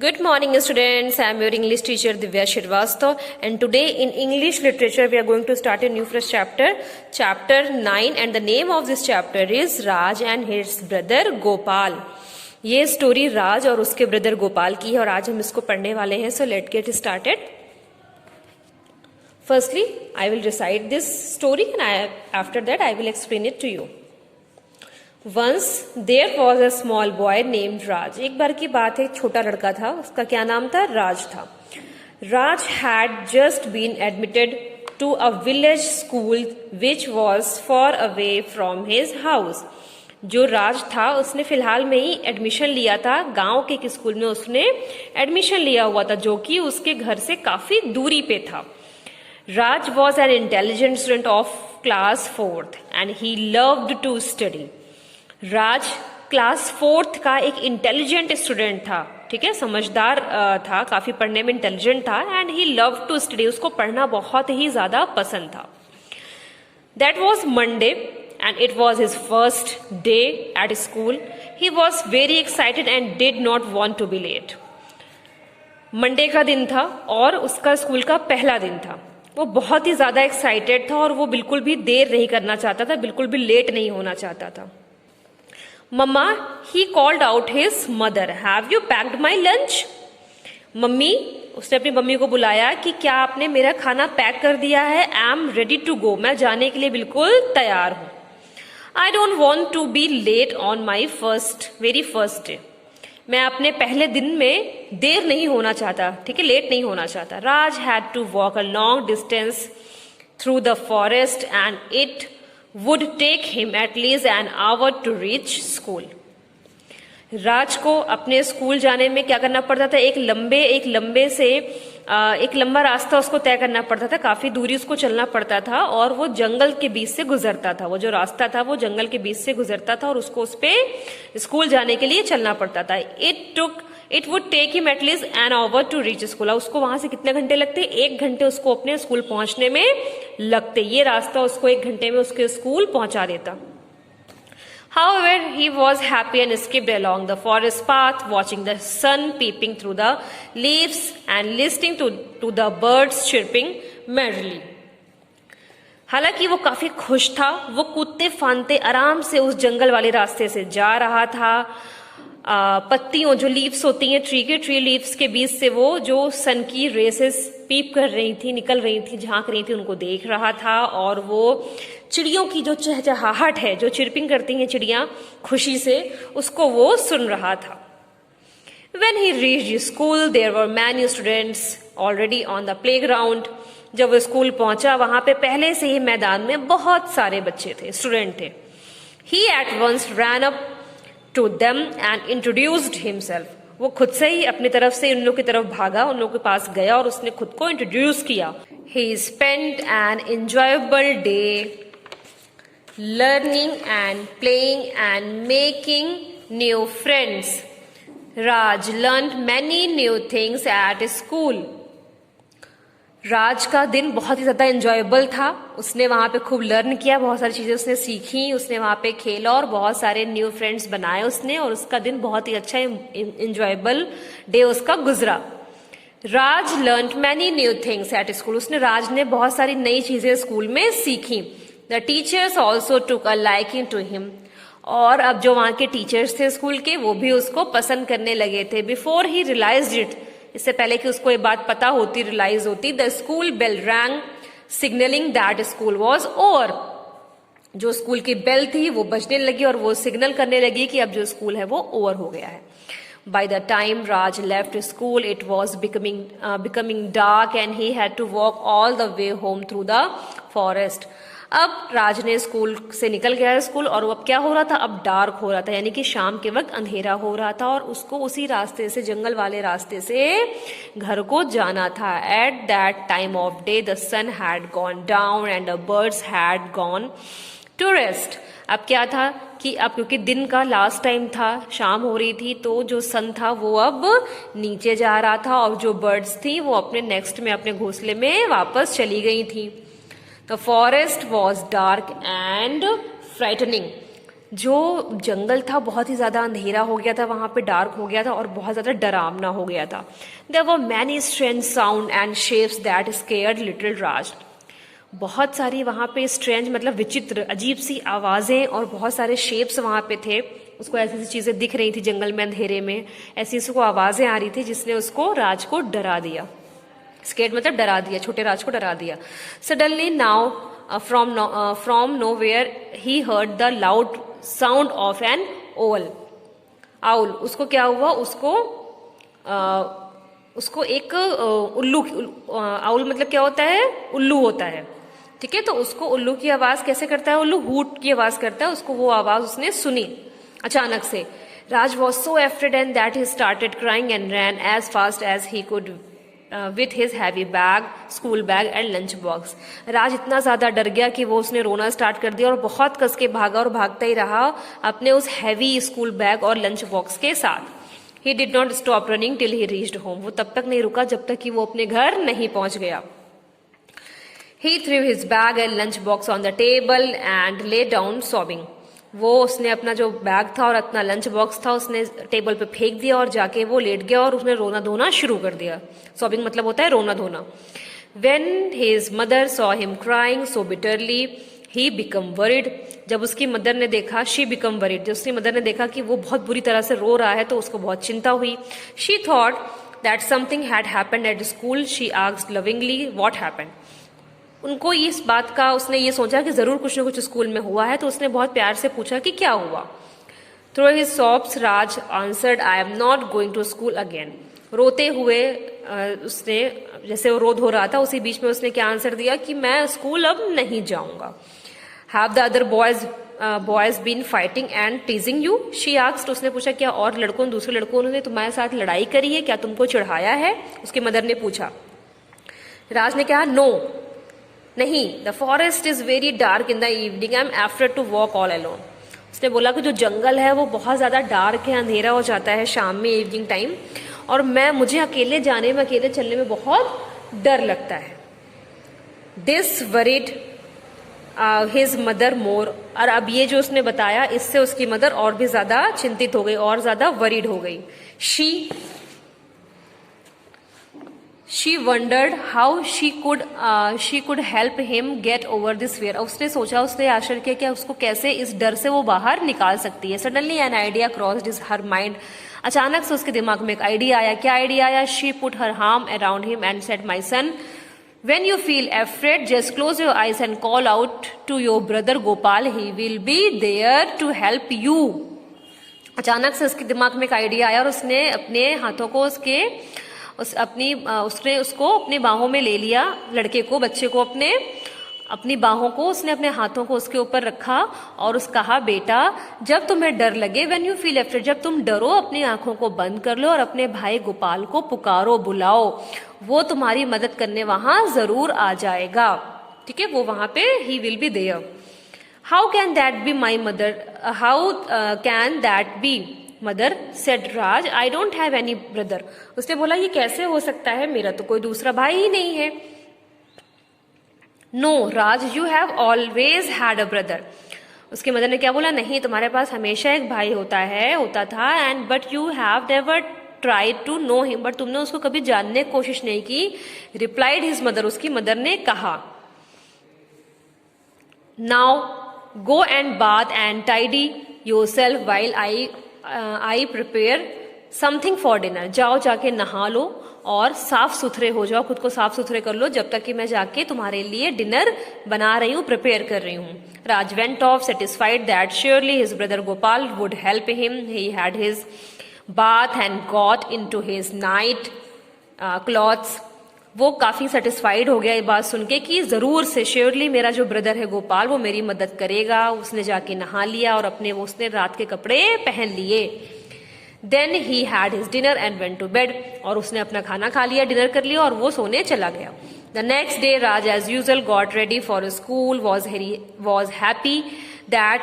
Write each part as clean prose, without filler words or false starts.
Good morning, students. I am your English teacher Divya Shrivastava, and today in English literature we are going to start a new fresh chapter, chapter 9, and the name of this chapter is Raj and his brother Gopal. ये story राज और उसके brother Gopal की है और आज हम इसको पढ़ने वाले हैं. So let get started. Firstly, I will recite this story and after that I will explain it to you. Once there was a small boy named Raj. एक बार की बात है, एक छोटा लड़का था, उसका क्या नाम था? राज था. Raj had just been admitted to a village school which was far away from his house. जो राज था उसने फिलहाल में ही एडमिशन लिया था, गांव के एक स्कूल में उसने एडमिशन लिया हुआ था जो कि उसके घर से काफी दूरी पे था. Raj was an intelligent student of class 4th and he loved to study. Raj class 4th का एक इंटेलिजेंट स्टूडेंट था, ठीक है, समझदार था, काफी पढ़ने में इंटेलिजेंट था. And he love to study, उसको पढ़ना बहुत ही ज्यादा पसंद था. That was Monday and it was his first day at school. He was very excited and did not want to be late. Monday का दिन था और उसका स्कूल का पहला दिन था. वो बहुत ही ज्यादा एक्साइटेड था और वो बिल्कुल भी देर नहीं करना चाहता था, बिल्कुल भी लेट नहीं होना चाहता था. Mamma, he called out his mother, have you packed my lunch? Mummy, उसने अपनी मम्मी को बुलाया कि क्या आपने मेरा खाना पैक कर दिया है? I am ready to go, मैं जाने के लिए बिल्कुल तैयार हूं. I don't want to be late on my very first day. मैं अपने पहले दिन में देर नहीं होना चाहता, ठीक है, लेट नहीं होना चाहता. Raj had to walk a long distance through the forest and it would take him at least an hour to reach school. राज को अपने स्कूल जाने में क्या करना पड़ता था? एक लंबा रास्ता उसको तय करना पड़ता था, काफी दूरी उसको चलना पड़ता था और वो जंगल के बीच से गुजरता था. वो जो रास्ता था वो जंगल के बीच से गुजरता था और उसको उस पे स्कूल जाने के लिए चलना पड़ता था. It would take him at least an hour to reach school. उसको वहां से कितने घंटे लगते? 1 घंटे उसको अपने स्कूल पहुंचने में लगते. ये रास्ता उसको 1 घंटे में उसके स्कूल पहुंचा देता. However, he was happy and skipped along the forest path, watching the sun peeping through the leaves and listening to the birds chirping merrily. हालांकि वो काफी खुश था. वो कूदते फांदते आराम से उस जंगल वाले रास्ते से जा रहा था. पत्तियों, जो लीव्स होती हैं ट्री लीव्स के बीच से वो जो सन की रेसेस पीप कर रही थी, निकल रही थी, झांक रही थी, उनको देख रहा था. और वो चिड़ियों की जो चहचहाहट है, जो चिरपिंग करती हैं चिड़ियां खुशी से, उसको वो सुन रहा था. When he reached school, there were many students already on the playground. जब वो स्कूल पहुंचा वहां पे पहले से ही मैदान में बहुत सारे बच्चे थे, स्टूडेंट थे. He at once ran up to them and introduced himself. वो खुद से ही अपनी तरफ से उन लोगों की तरफ भागा, उन लोगों के पास गया और उसने खुद को इंट्रोड्यूस किया. He spent an enjoyable day learning and playing and making new friends. Raj learned many new things at school. राज का दिन बहुत ही ज्यादा एंजॉयबल था. उसने वहां पे खूब लर्न किया, बहुत सारी चीजें उसने सीखी, उसने वहां पे खेला और बहुत सारे न्यू फ्रेंड्स बनाए उसने, और उसका दिन बहुत ही अच्छा एंजॉयबल डे उसका गुजरा. Raj learn many new things at school. Raj ने बहुत सारी नई चीजें स्कूल में सीखी. The teachers also took a liking to him. और अब जो वहां के टीचर्स थे स्कूल के, वो भी उसको पसंद करने लगे थे. बिफोर ही रियलाइज्ड इट, इससे पहले कि उसको ये बात पता होती, रियलाइज होती, the school bell rang signalling that school was over. जो स्कूल की बेल थी वो बजने लगी और वो सिग्नल करने लगी कि अब जो स्कूल है वो ओवर हो गया है. By the time Raj left school, it was becoming dark and he had to walk all the way home through the forest. अब राज ने स्कूल से निकल गया स्कूल और अब क्या हो रहा था? अब डार्क हो रहा था, यानी कि शाम के वक्त अंधेरा हो रहा था और उसको उसी रास्ते से, जंगल वाले रास्ते से घर को जाना था. At that time of day the sun had gone down and the birds had gone to rest. अब क्या था कि अब क्योंकि दिन का लास्ट टाइम था, शाम हो रही थी, तो जो सन था वो अब नीचे जा रहा था और जो बर्ड्स थी वो अपने नेक्स्ट में, अपने घोंसले में वापस चली गई थी. The forest was dark and frightening. जो जंगल था बहुत ही ज़्यादा अंधेरा हो गया था, वहाँ पे डार्क हो गया था और बहुत ज़्यादा डरावना हो गया था. There were many strange sound and shapes that scared little Raj. बहुत सारी वहाँ पे स्ट्रेंज मतलब विचित्र अजीब सी आवाज़ें और बहुत सारे शेप्स वहाँ पे थे. उसको ऐसी ऐसी चीज़ें दिख रही थी जंगल में अंधेरे में, ऐसी उसको आवाज़ें आ रही थी जिसने उसको राज को डरा दिया. स्केर्ड मतलब डरा दिया, छोटे राज को डरा दिया. Suddenly now from nowhere he heard the loud sound of N owl. उसको क्या हुआ, उसको एक उल्लू, आउल मतलब क्या होता है, उल्लू होता है. ठीक है, तो उसको उल्लू की आवाज कैसे करता है, उल्लू हूट की आवाज करता है. उसको वो आवाज उसने सुनी अचानक से. Raj was so afraid and that he started crying and ran as fast as he could with his heavy bag, school bag and lunch box. Raj इतना ज्यादा डर गया कि वो उसने रोना स्टार्ट कर दिया और बहुत कस के भागा और भागता ही रहा अपने उस हैवी स्कूल बैग और लंच बॉक्स के साथ. He did not stop running till he reached home. वो तब तक नहीं रुका जब तक कि वो अपने घर नहीं पहुंच गया. He threw his bag and lunch box on the table and lay down sobbing. वो उसने अपना जो बैग था और अपना लंच बॉक्स था उसने टेबल पे फेंक दिया और जाके वो लेट गया और उसने रोना धोना शुरू कर दिया. सॉबिंग मतलब होता है रोना धोना. When his mother saw him crying so bitterly, he became worried. जब उसकी मदर ने देखा, she became worried, जब उसकी मदर ने देखा कि वो बहुत बुरी तरह से रो रहा है तो उसको बहुत चिंता हुई. She thought that something had happened at school. She asked lovingly, what happened? उनको इस बात का, उसने ये सोचा कि जरूर कुछ न कुछ स्कूल में हुआ है, तो उसने बहुत प्यार से पूछा कि क्या हुआ. Through his sobs, Raj answered, I am not going to school again. रोते हुए उसने, जैसे वो रो धो रहा था उसी बीच में उसने क्या आंसर दिया कि मैं स्कूल अब नहीं जाऊंगा. Have the other boys been fighting and teasing you? She asked. उसने पूछा क्या और दूसरे लड़कों ने तुम्हारे साथ लड़ाई करी है, क्या तुमको चिढ़ाया है, उसकी मदर ने पूछा. राज ने कहा नो, नहीं. The forest is very dark in the evening. I am afraid to walk all alone. उसने बोला कि जो जंगल है वो बहुत ज्यादा डार्क है, अंधेरा हो जाता है शाम में, इवनिंग टाइम, और मुझे अकेले जाने में, अकेले चलने में बहुत डर लगता है. This worried his mother more. और अब ये जो उसने बताया इससे उसकी मदर और भी ज्यादा चिंतित हो गई और ज्यादा वरीड हो गई. She wondered how she could help him get over this fear. उसने सोचा, उसने आश्चर्य किया कि उसको कैसे इस डर से वो बाहर निकाल सकती है. Suddenly an idea crossed her mind. अचानक से उसके दिमाग में एक आइडिया आया. क्या आइडिया आया? She put her arm around him and said, my son, when you feel afraid, just close your eyes and call out to your brother Gopal. He will be there to help you. अचानक से उसके दिमाग में एक idea आया और उसने अपने हाथों को उसने उसको अपनी बाहों में ले लिया, लड़के को, बच्चे को, अपनी बाहों को उसने अपने हाथों को उसके ऊपर रखा और उसने कहा, बेटा जब तुम्हें डर लगे, व्हेन यू फील अफ्रेड, जब तुम डरो, अपनी आंखों को बंद कर लो और अपने भाई गोपाल को पुकारो, बुलाओ, वो तुम्हारी मदद करने वहां जरूर आ जाएगा. ठीक है, वो वहां पे he will be there. How can that be my mother, how can that be mother, said Raj, I don't have any brother. उसने बोला ये कैसे हो सकता है, मेरा तो कोई दूसरा भाई ही नहीं है. No Raj, you have always had a brother. उसकी मदर ने क्या बोला, नहीं तुम्हारे पास हमेशा एक भाई होता था, and but you have never tried to know him, but तुमने उसको कभी जानने की कोशिश नहीं की. रिप्लाइड हिज मदर, उसकी मदर ने कहा. Now go and bath and tidy yourself while I prepare something for dinner. जाओ, जाके नहा लो और साफ सुथरे हो जाओ, खुद को साफ सुथरे कर लो जब तक कि मैं जाके तुम्हारे लिए डिनर बना रही हूँ, प्रिपेयर कर रही हूँ. Raj went off satisfied that surely his brother Gopal would help him. He had his bath and got into his night clothes. वो काफी सेटिस्फाइड हो गया ये बात सुन के कि जरूर से, श्योरली मेरा जो ब्रदर है गोपाल वो मेरी मदद करेगा. उसने जाके नहा लिया और उसने रात के कपड़े पहन लिए. Then he had his dinner and went to bed. और उसने अपना खाना खा लिया, डिनर कर लिया और वो सोने चला गया. The next day Raj as usual got ready for school, was happy that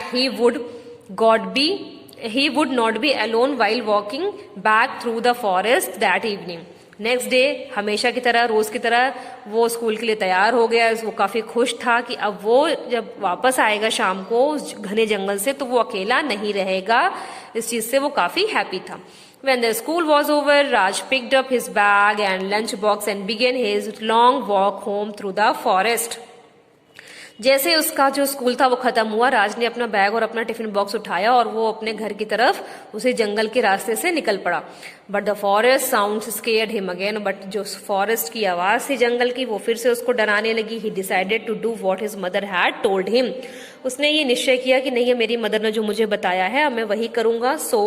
he would not be alone while walking back through the forest that evening. Next day हमेशा की तरह, रोज की तरह वो स्कूल के लिए तैयार हो गया। वो काफी खुश था कि अब वो जब वापस आएगा शाम को उस घने जंगल से तो वो अकेला नहीं रहेगा। इस चीज से वो काफी हैप्पी था। When the school was over, Raj picked up his bag and lunch box and began his long walk home through the forest. जैसे उसका जो स्कूल था वो खत्म हुआ, राज ने अपना बैग और अपना टिफिन बॉक्स उठाया और वो अपने घर की तरफ उसे जंगल के रास्ते से निकल पड़ा। But the forest sound scared him again, but जो फॉरेस्ट की आवाज थी जंगल की वो फिर से उसको डराने लगी। He decided to do what his mother had told him. उसने ये निश्चय किया कि नहीं, मेरी मदर ने जो मुझे बताया है अब मैं वही करूंगा। So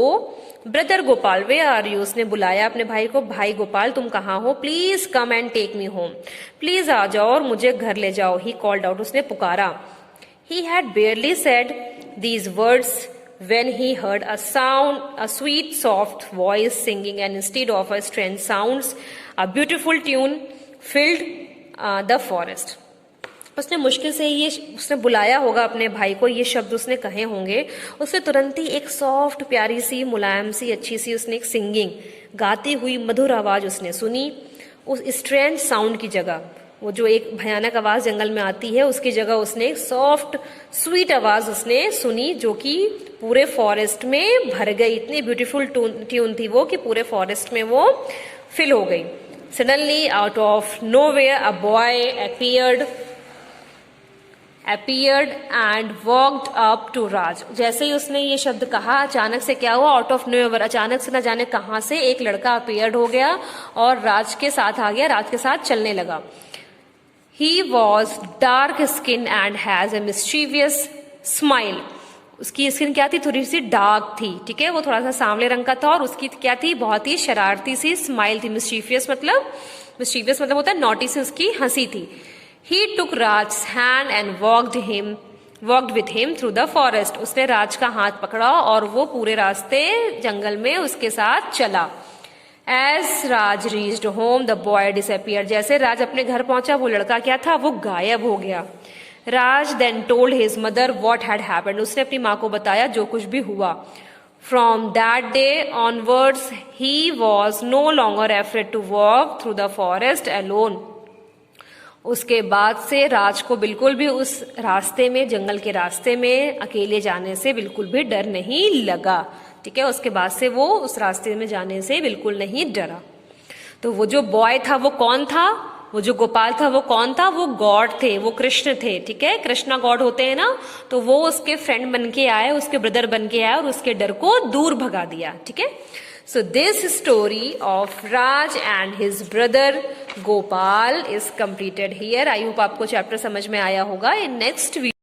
brother Gopal where are you, उसने बुलाया अपने भाई को, भाई गोपाल तुम कहाँ हो, please come and take me home, please आ जाओ और मुझे घर ले जाओ। ही कॉल्ड आउट, उसने पुकारा। He had बेयरली said these words when he heard a sound, a sweet soft voice singing, and instead of a strange sounds, a beautiful tune filled the forest. उसने मुश्किल से ये उसने बुलाया होगा अपने भाई को, ये शब्द उसने कहे होंगे। उसने तुरंत ही एक सॉफ्ट प्यारी सी मुलायम सी अच्छी सी उसने एक सिंगिंग गाती हुई मधुर आवाज उसने सुनी। उस स्ट्रेंज साउंड की जगह, वो जो एक भयानक आवाज जंगल में आती है उसकी जगह उसने एक सॉफ्ट स्वीट आवाज उसने सुनी जो कि पूरे फॉरेस्ट में भर गई। इतनी ब्यूटीफुल ट्यून थी वो कि पूरे फॉरेस्ट में वो फिल हो गई। Suddenly out of nowhere a boy appeared and walked up to राज। जैसे ही उसने ये शब्द कहा अचानक से क्या हुआ, आउट ऑफ नोवेयर, अचानक से न जाने कहां से एक लड़का अपीयर्ड हो गया और राज के साथ आ गया, राज के साथ चलने लगा। He was dark skin and has a mischievous smile. उसकी स्किन क्या थी, थोड़ी सी डार्क थी, ठीक है, वो थोड़ा सा सांवले रंग का था और उसकी क्या थी, बहुत ही शरारती सी स्माइल थी। मिस्चीवियस मतलब होता है नॉटी सी उसकी हंसी थी। He took Raj's hand and walked with him through the forest. उसने राज का हाथ पकड़ा और वो पूरे रास्ते जंगल में उसके साथ चला। As Raj reached home, the boy disappeared. जैसे राज अपने घर पहुंचा वो लड़का क्या था, वो गायब हो गया। राज then told his mother what had happened. उसने अपनी माँ को बताया जो कुछ भी हुआ। From that day onwards, he was no longer afraid to walk through the forest alone. उसके बाद से राज को बिल्कुल भी उस रास्ते में, जंगल के रास्ते में अकेले जाने से बिल्कुल भी डर नहीं लगा, ठीक है। उसके बाद से वो उस रास्ते में जाने से बिल्कुल नहीं डरा। तो वो जो बॉय था वो कौन था, वो जो गोपाल था वो कौन था, वो गॉड थे, वो कृष्ण थे, ठीक है। कृष्णा गॉड होते हैं ना, तो वो उसके फ्रेंड बन के आए, उसके ब्रदर बन के आए और उसके डर को दूर भगा दिया, ठीक है। So this story of Raj and his brother Gopal is completed here. I hope आपको चैप्टर समझ में आया होगा। In next video